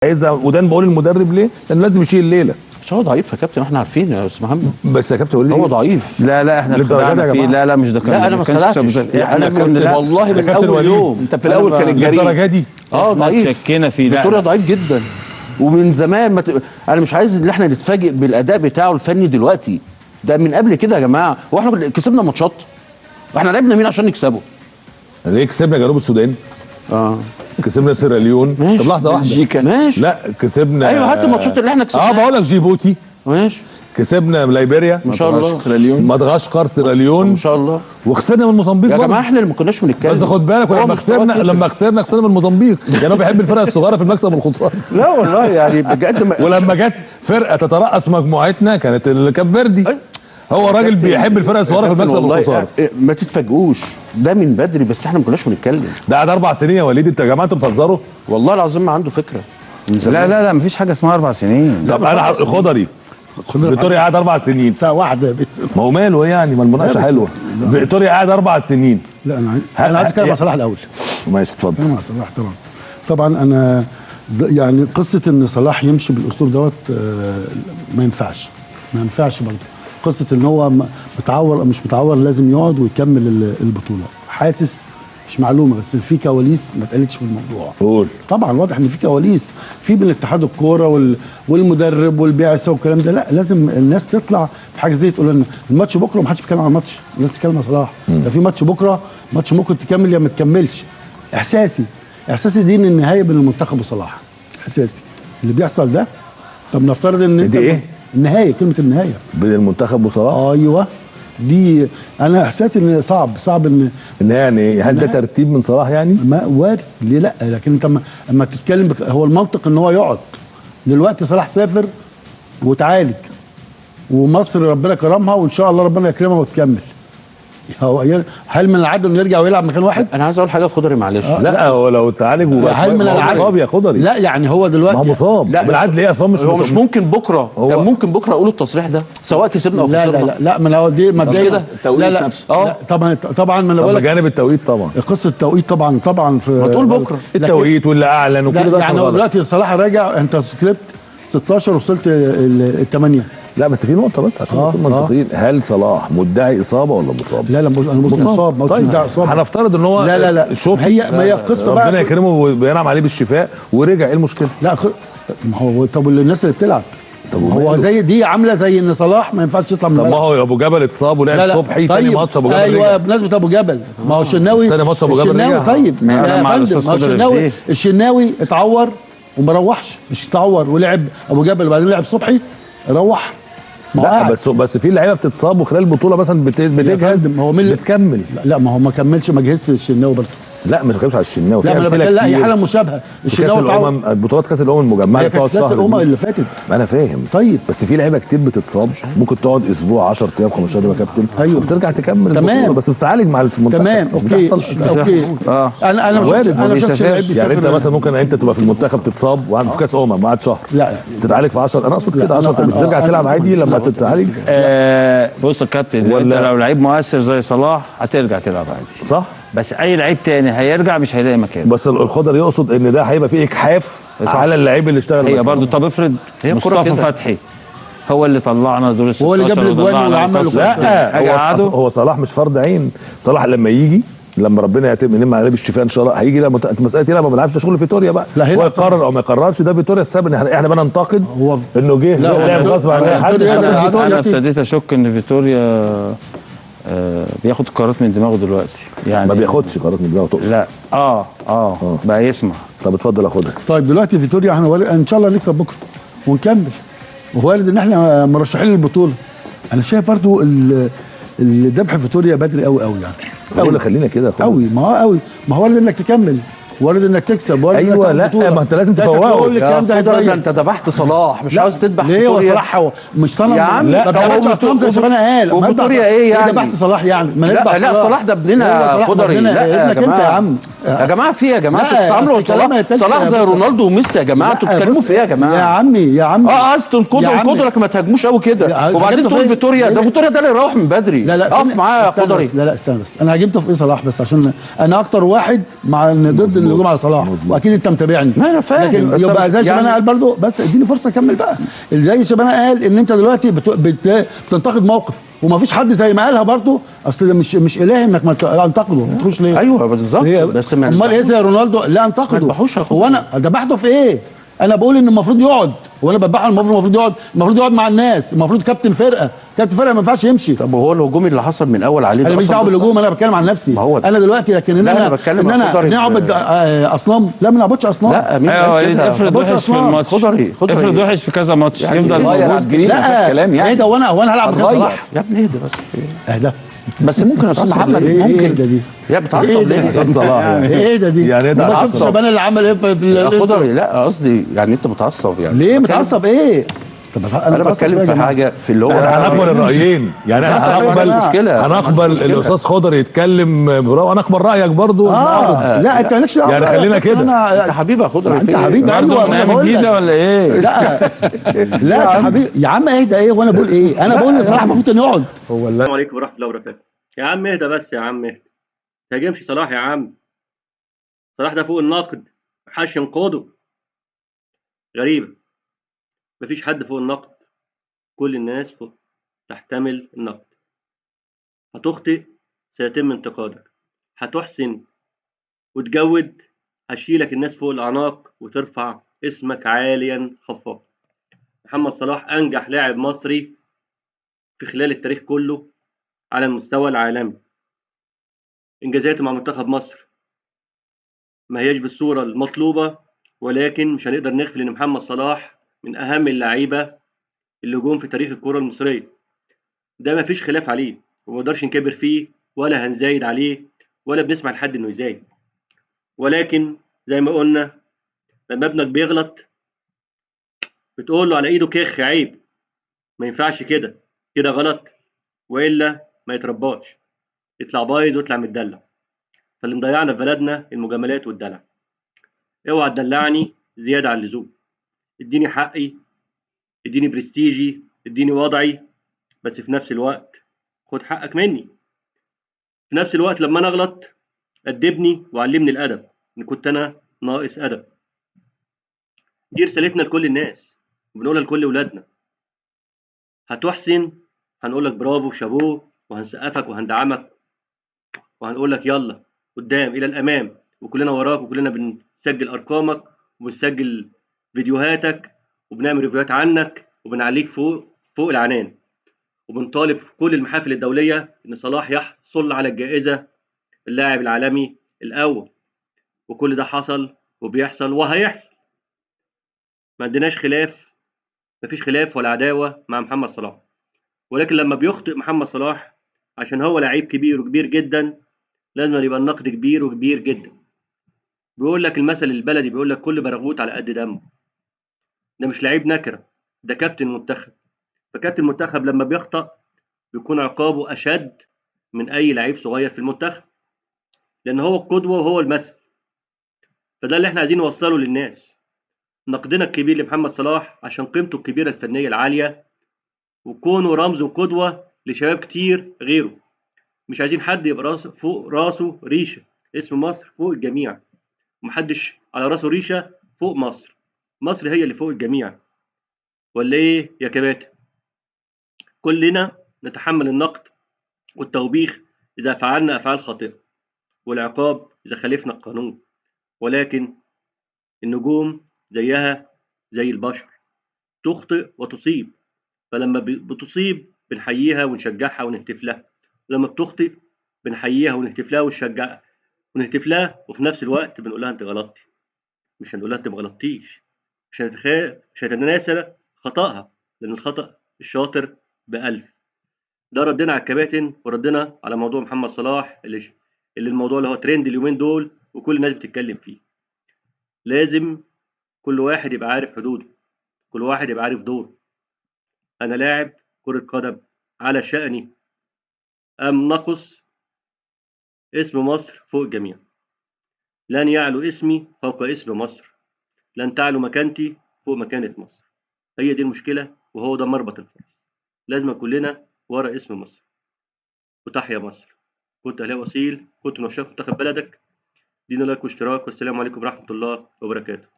عايزها. وده انا بقول المدرب ليه؟ لانه لازم يشيل الليله. مش هو ضعيف يا كابتن، احنا عارفين يا استاذ محمد. بس يا كابتن قول لي هو ضعيف. لا احنا اتخدعنا فيه. لا مش ده كان. لا انا ما اتخدعتش. انا كنت والله من اول يوم. انت في الاول كان الجريء الدرجه دي ضعيف. شكينا فيه. فيتوريا ضعيف جدا ومن زمان انا مش عايز ان احنا نتفاجئ بالاداء بتاعه الفني دلوقتي. ده من قبل كده يا جماعه. واحنا كسبنا ماتشات واحنا لعبنا مين عشان نكسبه؟ ليه كسبنا جنوب السودان؟ كسبنا سيراليون. طب لحظه واحده. ماشي. لا كسبنا. ايوه هات الماتشات اللي احنا كسبناها. بقول لك جيبوتي. ماشي. كسبنا ليبيريا ان شاء الله. سيراليون. مدغشقر سيراليون ان شاء الله. وخسرنا من موزمبيق يا جماعه احنا اللي ما كناش بنتكلم. بس خد بالك لما خسرنا من موزمبيق. يعني هو بيحب الفرق الصغيره في المكسب والخساره. لا والله يعني بجد ولما جت فرقه تترأس مجموعتنا كانت الكاب فيردي. هو راجل بيحب الفرق الصغيره في المكسب والخساره. ما تتفاجئوش ده من بدري بس احنا ما كناش بنتكلم. ده قعد 4 سنين يا وليد. انت يا جماعه انتوا بتهزروا والله العظيم ما عنده فكره. لا ملا مفيش حاجه اسمها 4 سنين. طب انا خضري فيتوريا قاعد 4 سنين ساعة واحدة. ما هو ماله يعني؟ ما المناقشه حلوه. فيتوريا قاعد 4 سنين. لا انا عايز اتكلم على صلاح الاول. ماشي اتفضل. اتكلم على صلاح طبعا انا يعني قصه ان صلاح يمشي بالاسلوب دوت ما ينفعش برضه. قصه ان هو متعور او مش متعور لازم يقعد ويكمل البطوله. حاسس مش معلومه بس في كواليس ما اتقالتش في الموضوع. قول. طبعا واضح ان في كواليس في بين اتحاد الكوره والمدرب والبعثه والكلام ده. لا لازم الناس تطلع في حاجه زي تقول لنا الماتش بكره. ما حدش بيتكلم عن الماتش، الناس بتتكلم عن صلاح. ده في ماتش بكره، ماتش ممكن تكمل يا ما تكملش. احساسي دي ان النهايه بين المنتخب وصلاح. احساسي اللي بيحصل ده. طب نفترض ان دي ايه؟ النهايه، كلمه النهايه بين المنتخب وصلاح. ايوه دي انا احساسي ان صعب ان يعني هل ده ترتيب من صلاح يعني؟ ما وارد ليه لا، لكن انت اما تتكلم هو المنطق ان هو يقعد. دلوقتي صلاح سافر وتعالج ومصر ربنا كرمها وان شاء الله ربنا يكرمها وتكمل. هل من العدل انه يرجع ويلعب مكان واحد؟ انا عايز اقول حاجه لخضري معلش. لا هو لو تعالج هل من العدل؟ مصاب يا خضري. لا يعني هو دلوقتي ما هو مصاب. لا بالعدل ايه اصلا؟ هو مش ممكن بكره. طب ممكن بكره اقول التصريح ده سواء كسبنا او خسرنا. لا ما هو دي مش كده التوقيت نفسه. طبعا ما انا بقول لك بجانب التوقيت طبعا. قصه التوقيت طبعا في ما تقول بكره التوقيت واللي اعلن وكل ده. يعني هو دلوقتي صلاح راجع. انت كسبت 16 وصلت ال8. لا بس في نقطة بس عشان نكون منطقيين. هل صلاح مدعي إصابة ولا مصاب؟ لا انا مصاب. ما قلتش مدعي إصابة. هنفترض إن هو لا شوف ما هي القصة بقى ربنا يكرمه وينعم عليه بالشفاء ورجع. إيه المشكلة؟ لا ما هو طب الناس اللي بتلعب هو زي دي عامله زي ان صلاح ما ينفعش يطلع من الملعب. طب ما هو ابو جبل اتصاب ولعب صبحي. تاني ماتش ابو جبل ايوه بمناسبه ابو جبل. ما هو الشناوي تاني ماتش ابو جبل رجع. طيب يا فندم ما هو الشناوي اتعور وما روحش. مش اتعور ولعب ابو جبل وبعدين لعب صبحي روح. لا بس في لعيبه بتتصاب وخلال البطوله مثلا بتجهز بتكمل. لا ما هو ما كملش ما جهزش الشناوي برضه. لا مش بتكلمش على الشناوي. لا هي حاله مشابهه. الشناوي بطولات كاس الامم المجمعه بتقعد شهر. كاس الامم اللي فاتت انا فاهم. طيب بس في لعيبه كتير بتتصاب ممكن تقعد اسبوع 10 ايام 15 يوم يا كابتن. ايوه وبترجع تكمل تمام. بس بتتعالج مع المنتخب. تمام اوكي انا مش شايف يعني انت مثلا ممكن انت تبقى في المنتخب تتصاب وعند في كاس بعد شهر. لا تتعالج في 10. انا اقصد كده 10 مش ترجع تلعب عادي لما تتعالج. بص يا كابتن انت لو لعيب مؤثر زي صلاح هترجع تلعب عادي صح. بس اي لعيب تاني هيرجع مش هيلاقي مكان. بس الخضر يقصد ان ده هيبقى فيه اجحاف على اللعيب اللي اشتغل. هي برضه طب افرض مصطفى فتحي هو اللي طلعنا دور ال 16 هو اللي جاب الاجوان واللي عمل. لا هو صلاح مش فرض عين. صلاح لما يجي لما ربنا ينعم عليه بالشفاء ان شاء الله هيجي. لما مساله يلعب ما بيلعبش ده شغل فيتوريا بقى. هو يقرر او ما يقررش ده فيتوريا السبب. احنا بننتقد انه جه لعب غصب عن حد. انا ابتديت اشك ان فيتوريا بياخد قرارات من دماغه دلوقتي. يعني ما بياخدش قرارات من دماغه تقصد؟ لا بقى يسمع. طب اتفضل اخدها. طيب دلوقتي فيتوريا احنا ان شاء الله نكسب بكره ونكمل ووارد ان احنا مرشحين للبطوله. انا شايف برضو الذبح فيتوريا بدري قوي يعني. خلينا كده قوي. ما هو قوي. ما هو وارد انك تكمل وارد انك تكسب وارد ايوه. لا ما انت لازم تفوقه. الكلام ده انت ذبحت صلاح مش عاوز تذبح ليه؟ هو صلاح هو مش صنم يا عم. لا ده هو صنم زي شبانه قال. وفيتوريا ايه يعني؟ ذبحت صلاح يعني. لا صلاح ده ابننا خضري. لا ابنك انت يا عم. يا جماعه في ايه يا جماعه؟ لا، انتوا بتتعاملوا أصل كلام ما صلاح يتقالش صلاح يا زي بص. رونالدو وميسي يا جماعه، انتوا لا، بتتكلموا بص، في ايه يا جماعه؟ يا عمي عايز تنقضوا يا القدره لكن ما تهاجموش قوي كده. وبعدين هاجمته تقول فين؟ فيتوريا، ده فيتوريا ده اللي يروح من بدري. لا اقف معايا يا استنى خضري. بس. لا استنى بس، انا هاجمته في ايه صلاح بس عشان انا اكتر واحد مع ضد الهجوم على صلاح، واكيد انت متابعني. ما أنا فاهم، لكن بس يبقى مش- زي شبانه يعني- قال برضه، بس اديني فرصه اكمل بقى. زي شبانه قال ان انت دلوقتي بتنتقد موقف، وما فيش حد زي ما قالها برضه، اصل ده مش الهي انك ما تنتقده، ما تخش ليه؟ ايوه بالظبط، بس ما امال ايه زي رونالدو؟ لا انتقده. ما يذبحوش يا هو انا ذبحته في ايه؟ انا بقول ان المفروض يقعد، وانا بذبحه المفروض يقعد، المفروض يقعد مع الناس، المفروض كابتن فرقه ما ينفعش يمشي. طب وهو الهجوم اللي حصل من اول عليه انا ده مش أصلاً دعوه ده بالهجوم، انا بتكلم عن نفسي. ما هو انا دلوقتي لكن ان لا، انا أنا بتكلم ان عن انا خضري. نعبد اصنام، لا ما نعبدش اصنام. لا مين ايوه قال وليد، كده؟ افرض بطل وحش في أسمار. الماتش، خضري افرض وحش في كذا ماتش يعني يفضل إيه؟ موجود. جديد ما فيهاش كلام يعني. ايه ده؟ وانا هلعب مكان صلاح؟ يا ابني اهدى بس في ايه؟ اهدى. بس ممكن يا استاذ محمد ايه ممكن ده دي؟ يا بتعصب إيه ده؟ ليه؟ استاذ صلاح يعني. ايه ده دي؟ يعني إيه ده ما عصب؟ شفتش شبان اللي عمل ايه في يا خضري لا قصدي يعني انت متعصب يعني. ليه متعصب ايه؟ طب انا متعصب بتكلم إيه يا في جماعة؟ حاجه في اللي هو احنا هنقبل الرايين، يعني لا، احنا ما هنقبل فيش مشكلة. هنقبل ما فيش مشكلة. الاستاذ خضر يتكلم وانا اقبل رايك برضو. لا انت مالكش دعوه يعني بقى. خلينا كده. انت حبيبي يا خضري انت في إيه؟ حبيبي برضه ايوه من وانا ايام بقول الجيزه لك. ولا ايه؟ لا يا حبيبي يا عم اهدى ايه وانا بقول ايه؟ انا بقول ان صلاح المفروض انه يقعد. السلام عليكم ورحمة الله وبركاته. يا عم اهدى بس، يا عم اهدى. ما تهاجمش صلاح يا عم. صلاح ده فوق النقد، محدش ينقده. غريبة، مفيش حد فوق النقد، كل الناس فوق تحتمل النقد. هتخطئ سيتم انتقادك، هتحسن وتجود هشيلك الناس فوق الأعناق وترفع اسمك عاليا خفاق. محمد صلاح أنجح لاعب مصري في خلال التاريخ كله على المستوى العالمي. إنجازاته مع منتخب مصر ما هياش بالصورة المطلوبة، ولكن مش هنقدر نغفل إن محمد صلاح من أهم اللعيبة اللي جم في تاريخ الكرة المصرية. ده ما فيش خلاف عليه وما نقدرش نكبر فيه ولا هنزايد عليه ولا بنسمع لحد إنه يزايد. ولكن زي ما قلنا، لما ابنك بيغلط بتقول له على إيده كخ عيب، ما ينفعش كده، كده غلط، وإلا ما يترباش، يطلع بايظ ويطلع متدلع. فاللي مضيعنا في بلدنا المجاملات والدلع. اوعى تدلعني زيادة عن اللزوم، اديني حقي، اديني برستيجي، اديني وضعي، بس في نفس الوقت خد حقك مني. في نفس الوقت لما انا اغلط ادبني وعلمني الادب ان كنت انا ناقص ادب. دي رسالتنا لكل الناس وبنقولها لكل ولادنا. هتحسن هنقولك برافو وشابوه وهنسقفك وهندعمك وهنقولك يلا قدام الى الامام، وكلنا وراك وكلنا بنسجل ارقامك وبنسجل فيديوهاتك وبنعمل ريفيوهات عنك وبنعليك فوق العنان، وبنطالب في كل المحافل الدولية إن صلاح يحصل على الجائزة اللاعب العالمي الأول. وكل ده حصل وبيحصل وهيحصل. ما عندناش خلاف، مفيش خلاف ولا عداوة مع محمد صلاح، ولكن لما بيخطئ محمد صلاح عشان هو لعيب كبير وكبير جدا لازم يبقى النقد كبير وكبير جدا. بيقول لك المثل البلدي، بيقول لك كل برغوت على قد دمه. ده مش لعيب نكرة، ده كابتن منتخب. فكابتن المنتخب لما بيخطأ بيكون عقابه أشد من أي لعيب صغير في المنتخب، لأن هو القدوة وهو المثل. فده اللي احنا عايزين نوصله للناس. نقدنا الكبير لمحمد صلاح عشان قيمته الكبيرة الفنية العالية وكونه رمز وقدوة لشباب كتير غيره. مش عايزين حد يبقى فوق راسه ريشة. اسم مصر فوق الجميع، ومحدش على راسه ريشة فوق مصر. مصر هي اللي فوق الجميع، ولا ايه يا كباتن؟ كلنا نتحمل النقد والتوبيخ إذا فعلنا أفعال خاطئة، والعقاب إذا خالفنا القانون. ولكن النجوم زيها زي البشر، تخطئ وتصيب. فلما بتصيب بنحييها ونشجعها ونهتف لها، لما بتخطئ بنحييها ونهتف لها ونهتف لها، وفي نفس الوقت بنقول لها انت غلطتي. مش هنقول لها انت ما غلطتيش، مش هنتناسى خطأها، لأن الخطأ الشاطر ب1000. ده ردنا على الكباتن وردنا على موضوع محمد صلاح اللي الموضوع اللي هو ترند اليومين دول وكل الناس بتتكلم فيه. لازم كل واحد يبقى عارف حدوده، كل واحد يبقى عارف دوره. أنا لاعب كرة قدم على شأني أم نقص، اسم مصر فوق الجميع. لن يعلو اسمي فوق اسم مصر، لن تعلو مكانتي فوق مكانة مصر. هي دي المشكلة وهو ده مربط الفرس. لازم كلنا ورا اسم مصر. وتحيا مصر. كنت أهلاوي أصيل، كنت من عشاق منتخب بلدك. دينا لايك واشتراك، والسلام عليكم ورحمة الله وبركاته.